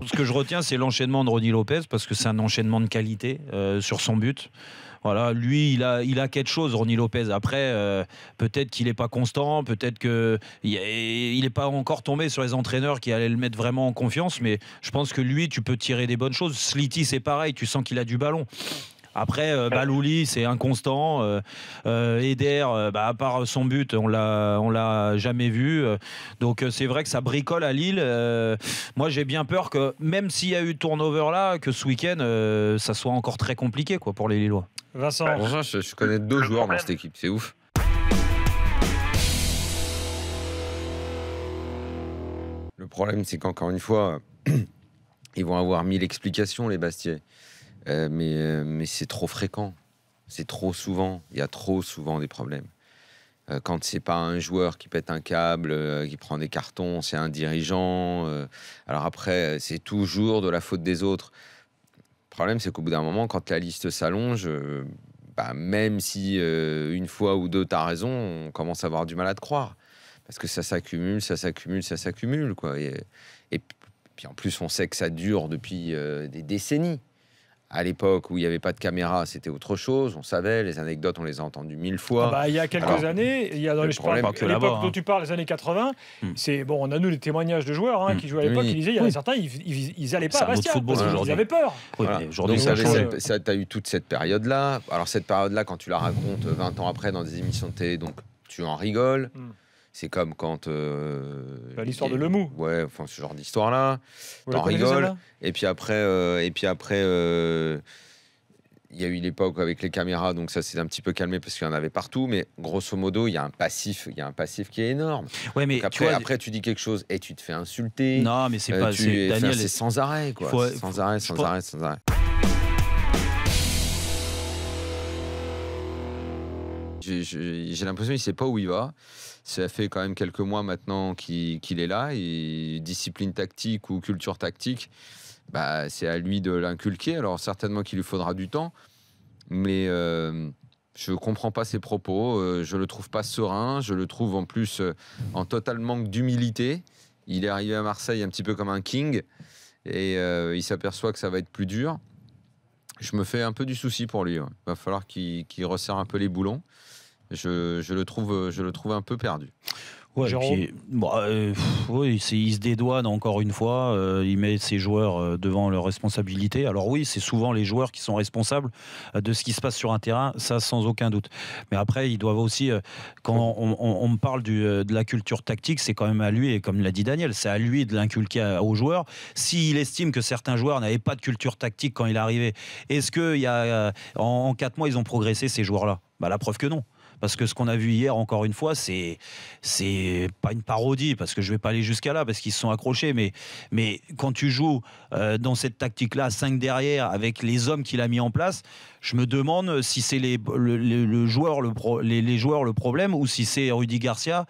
ce que je retiens, c'est l'enchaînement de Rony Lopez, parce que c'est un enchaînement de qualité sur son but. Voilà, lui, il a quelque chose, Rony Lopez. Après, peut-être qu'il n'est pas constant, peut-être qu'il n'est pas encore tombé sur les entraîneurs qui allaient le mettre vraiment en confiance, mais je pense que lui, tu peux tirer des bonnes choses. Slity, c'est pareil, tu sens qu'il a du ballon. Après, Balouli, c'est inconstant. Eder, à part son but, on l'a jamais vu. Donc, c'est vrai que ça bricole à Lille. Moi, j'ai bien peur que, même s'il y a eu turnover là, que ce week-end, ça soit encore très compliqué quoi, pour les Lillois. Vincent. Je connais 2 joueurs dans cette équipe, c'est ouf. Le problème, c'est qu'encore une fois, ils vont avoir 1000 explications, les Bastiais. Mais c'est trop fréquent, c'est trop souvent, il y a trop souvent des problèmes. Quand c'est pas un joueur qui pète un câble, qui prend des cartons, c'est un dirigeant. Alors après, c'est toujours de la faute des autres. Le problème, c'est qu'au bout d'un moment, quand la liste s'allonge, même si une fois ou deux t'as raison, on commence à avoir du mal à te croire. Parce que ça s'accumule, quoi. Et puis en plus, on sait que ça dure depuis des décennies. À l'époque où il n'y avait pas de caméra, c'était autre chose. On savait, les anecdotes, on les a entendues 1000 fois. Il y a quelques années, il y a dans l'époque dont tu parles, les années 80, on a nous les témoignages de joueurs qui jouaient à l'époque, qui disaient, il y en a certains, ils n'allaient pas à Bastia, parce qu'ils avaient peur. Voilà. Aujourd'hui, tu as eu toute cette période-là. Alors cette période-là, quand tu la racontes 20 ans après dans des émissions de télé, donc tu en rigoles. C'est comme quand... l'histoire de Lemou. Ouais, enfin, ce genre d'histoire-là. T'en rigoles. Et puis après, il y a eu l'époque avec les caméras, donc ça s'est un petit peu calmé parce qu'il y en avait partout. Mais grosso modo, il y a un passif qui est énorme. Ouais, mais après, tu dis quelque chose et tu te fais insulter. Non, mais c'est pas... Daniel, c'est sans arrêt, quoi. Sans arrêt. J'ai l'impression qu'il ne sait pas où il va. Ça fait quand même quelques mois maintenant qu'il est là. Et discipline tactique ou culture tactique, c'est à lui de l'inculquer. Alors certainement qu'il lui faudra du temps. Mais je ne comprends pas ses propos. Je ne le trouve pas serein. Je le trouve en plus en total manque d'humilité. Il est arrivé à Marseille un petit peu comme un king. Et il s'aperçoit que ça va être plus dur. Je me fais un peu du souci pour lui. Il va falloir qu'il resserre un peu les boulons. Je le trouve un peu perdu. Ouais, puis, il se dédouane encore une fois, il met ses joueurs devant leurs responsabilités. Alors oui, c'est souvent les joueurs qui sont responsables de ce qui se passe sur un terrain, ça sans aucun doute. Mais après, ils doivent aussi, quand on me parle de la culture tactique, c'est quand même à lui, et comme l'a dit Daniel, c'est à lui de l'inculquer aux joueurs. S'il estime que certains joueurs n'avaient pas de culture tactique quand il est arrivé, est-ce que en 4 mois, ils ont progressé, ces joueurs-là ? La preuve que non. Parce que ce qu'on a vu hier, encore une fois, c'est pas une parodie, parce que je vais pas aller jusqu'à là, parce qu'ils se sont accrochés, mais quand tu joues dans cette tactique-là, 5 derrière, avec les hommes qu'il a mis en place, je me demande si c'est les joueurs le problème, ou si c'est Rudy Garcia.